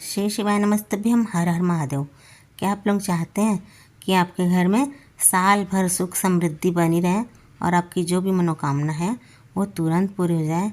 श्री शिवाय नमस्तभ्यम। हर हर महादेव। क्या आप लोग चाहते हैं कि आपके घर में साल भर सुख समृद्धि बनी रहे और आपकी जो भी मनोकामना है वो तुरंत पूरी हो जाए?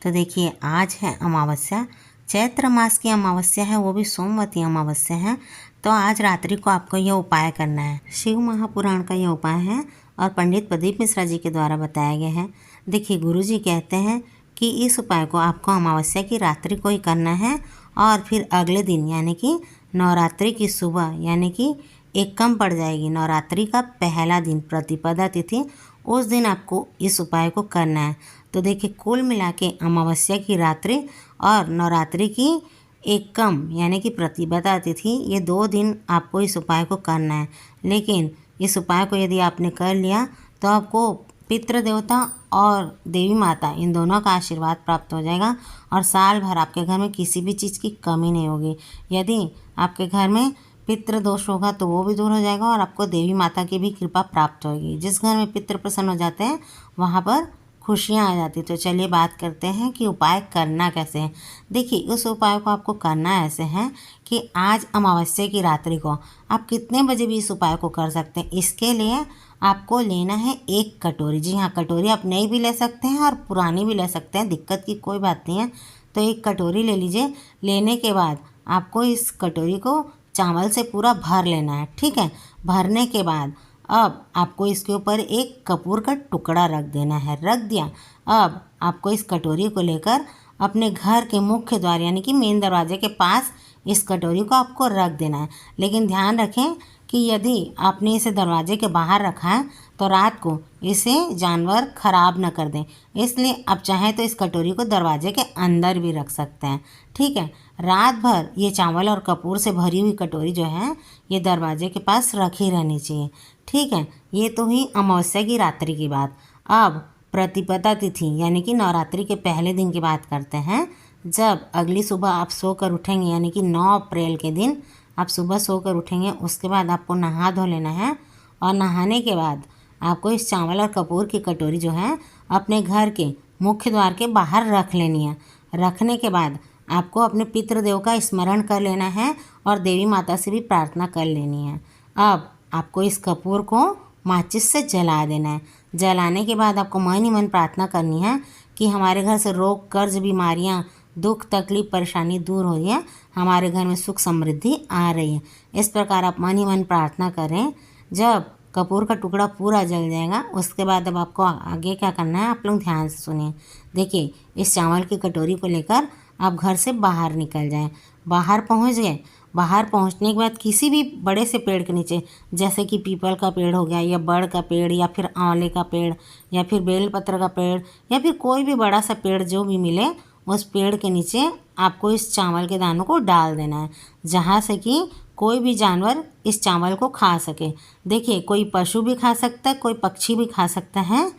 तो देखिए, आज है अमावस्या, चैत्र मास की अमावस्या है, वो भी सोमवती अमावस्या है। तो आज रात्रि को आपको यह उपाय करना है। शिव महापुराण का यह उपाय है और पंडित प्रदीप मिश्रा जी के द्वारा बताया गया है। देखिए, गुरु जी कहते हैं कि इस उपाय को आपको अमावस्या की रात्रि को ही करना है और फिर अगले दिन यानी कि नवरात्रि की सुबह यानी कि एकम पड़ जाएगी, नवरात्रि का पहला दिन प्रतिपदा तिथि, उस दिन आपको इस उपाय को करना है। तो देखिए, कुल मिला के अमावस्या की रात्रि और नवरात्रि की एकम यानी कि प्रतिपदा तिथि, ये 2 दिन आपको इस उपाय को करना है। लेकिन इस उपाय को यदि आपने कर लिया तो आपको पितृ देवता और देवी माता इन दोनों का आशीर्वाद प्राप्त हो जाएगा और साल भर आपके घर में किसी भी चीज़ की कमी नहीं होगी। यदि आपके घर में पितृ दोष होगा तो वो भी दूर हो जाएगा और आपको देवी माता की भी कृपा प्राप्त होगी। जिस घर में पितृ प्रसन्न हो जाते हैं वहाँ पर खुशियाँ आ जाती। तो चलिए बात करते हैं कि उपाय करना कैसे है। देखिए, उस उपाय को आपको करना ऐसे है कि आज अमावस्या की रात्रि को आप कितने बजे भी इस उपाय को कर सकते हैं। इसके लिए आपको लेना है 1 कटोरी। जी हाँ, कटोरी आप नई भी ले सकते हैं और पुरानी भी ले सकते हैं, दिक्कत की कोई बात नहीं है। तो 1 कटोरी ले लीजिए। लेने के बाद आपको इस कटोरी को चावल से पूरा भर लेना है, ठीक है। भरने के बाद अब आपको इसके ऊपर एक कपूर का टुकड़ा रख देना है। रख दिया। अब आपको इस कटोरी को लेकर अपने घर के मुख्य द्वार यानी कि मेन दरवाजे के पास इस कटोरी को आपको रख देना है। लेकिन ध्यान रखें कि यदि आपने इसे दरवाजे के बाहर रखा है तो रात को इसे जानवर खराब न कर दें, इसलिए आप चाहें तो इस कटोरी को दरवाजे के अंदर भी रख सकते हैं, ठीक है। रात भर ये चावल और कपूर से भरी हुई कटोरी जो है ये दरवाजे के पास रखी रहनी चाहिए, ठीक है। ये तो हुई अमावस्या की रात्रि की बात। अब प्रतिपदा तिथि यानी कि नवरात्रि के पहले दिन की बात करते हैं। जब अगली सुबह आप सोकर उठेंगे यानी कि 9 अप्रैल के दिन आप सुबह सोकर उठेंगे, उसके बाद आपको नहा धो लेना है और नहाने के बाद आपको इस चावल और कपूर की कटोरी जो है अपने घर के मुख्य द्वार के बाहर रख लेनी है। रखने के बाद आपको अपने पितृदेव का स्मरण कर लेना है और देवी माता से भी प्रार्थना कर लेनी है। अब आपको इस कपूर को माचिस से जला देना है। जलाने के बाद आपको मन ही मन प्रार्थना करनी है कि हमारे घर से रोग, कर्ज, बीमारियाँ, दुख, तकलीफ, परेशानी दूर हो रही है, हमारे घर में सुख समृद्धि आ रही है। इस प्रकार आप मन ही मन प्रार्थना करें। जब कपूर का टुकड़ा पूरा जल जाएगा उसके बाद अब आपको आगे क्या करना है, आप लोग ध्यान से सुनिए। देखिए, इस चावल की कटोरी को लेकर आप घर से बाहर निकल जाएं। बाहर पहुंच गए। बाहर पहुंचने के बाद किसी भी बड़े से पेड़ के नीचे, जैसे कि पीपल का पेड़ हो गया या बड़ का पेड़ या फिर आंवले का पेड़ या फिर बेलपत्र का पेड़ या फिर कोई भी बड़ा सा पेड़ जो भी मिले, उस पेड़ के नीचे आपको इस चावल के दानों को डाल देना है, जहाँ से कि कोई भी जानवर इस चावल को खा सके। देखिए, कोई पशु भी खा सकता है, कोई पक्षी भी खा सकता है,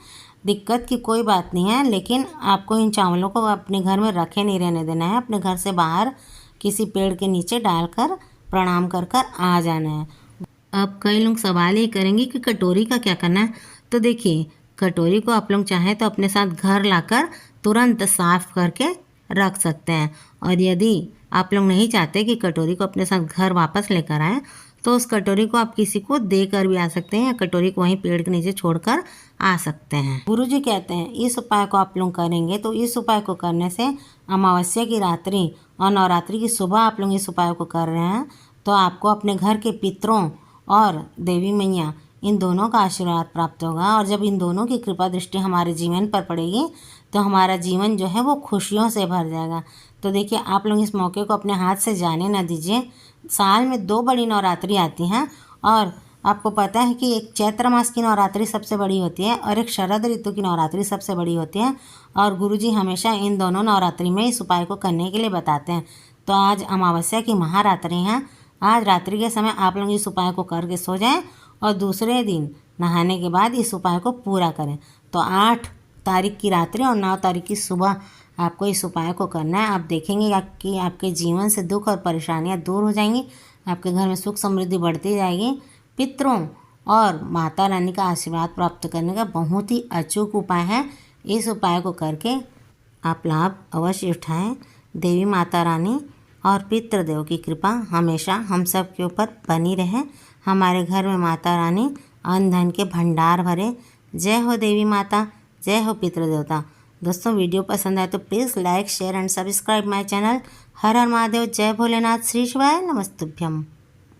दिक्कत की कोई बात नहीं है। लेकिन आपको इन चावलों को अपने घर में रखे नहीं रहने देना है। अपने घर से बाहर किसी पेड़ के नीचे डालकर प्रणाम कर कर आ जाना है। अब कई लोग सवाल ये करेंगे कि कटोरी का क्या करना है। तो देखिए, कटोरी को आप लोग चाहें तो अपने साथ घर लाकर तुरंत साफ करके रख सकते हैं। और यदि आप लोग नहीं चाहते कि कटोरी को अपने साथ घर वापस लेकर आएँ तो उस कटोरी को आप किसी को दे कर भी आ सकते हैं या कटोरी को वहीं पेड़ के नीचे छोड़कर आ सकते हैं। गुरुजी कहते हैं इस उपाय को आप लोग करेंगे तो इस उपाय को करने से अमावस्या की रात्रि और नवरात्रि की सुबह आप लोग इस उपाय को कर रहे हैं तो आपको अपने घर के पितरों और देवी मैया इन दोनों का आशीर्वाद प्राप्त होगा। और जब इन दोनों की कृपा दृष्टि हमारे जीवन पर पड़ेगी तो हमारा जीवन जो है वो खुशियों से भर जाएगा। तो देखिए, आप लोग इस मौके को अपने हाथ से जाने ना दीजिए। साल में 2 बड़ी नवरात्रि आती हैं और आपको पता है कि एक चैत्र मास की नवरात्रि सबसे बड़ी होती है और एक शरद ऋतु की नवरात्रि सबसे बड़ी होती है। और गुरुजी हमेशा इन दोनों नवरात्रि में इस उपाय को करने के लिए बताते हैं। तो आज अमावस्या की महारात्रि है। आज रात्रि के समय आप लोग इस उपाय को करके सो जाएं और दूसरे दिन नहाने के बाद इस उपाय को पूरा करें। तो 8 तारीख की रात्रि और 9 तारीख की सुबह आपको इस उपाय को करना है। आप देखेंगे कि आपके जीवन से दुख और परेशानियां दूर हो जाएंगी, आपके घर में सुख समृद्धि बढ़ती जाएगी। पितरों और माता रानी का आशीर्वाद प्राप्त करने का बहुत ही अचूक उपाय है। इस उपाय को करके आप लाभ अवश्य उठाएं। देवी माता रानी और पितृदेव की कृपा हमेशा हम सब के ऊपर बनी रहे। हमारे घर में माता रानी अन्न धन के भंडार भरे। जय हो देवी माता, जय हो पितृदेवता। दोस्तों वीडियो पसंद आए तो please like share and subscribe my channel. हर हर महादेव, जय भोलेनाथ, श्री शिवाय नमस्तुभ्यम।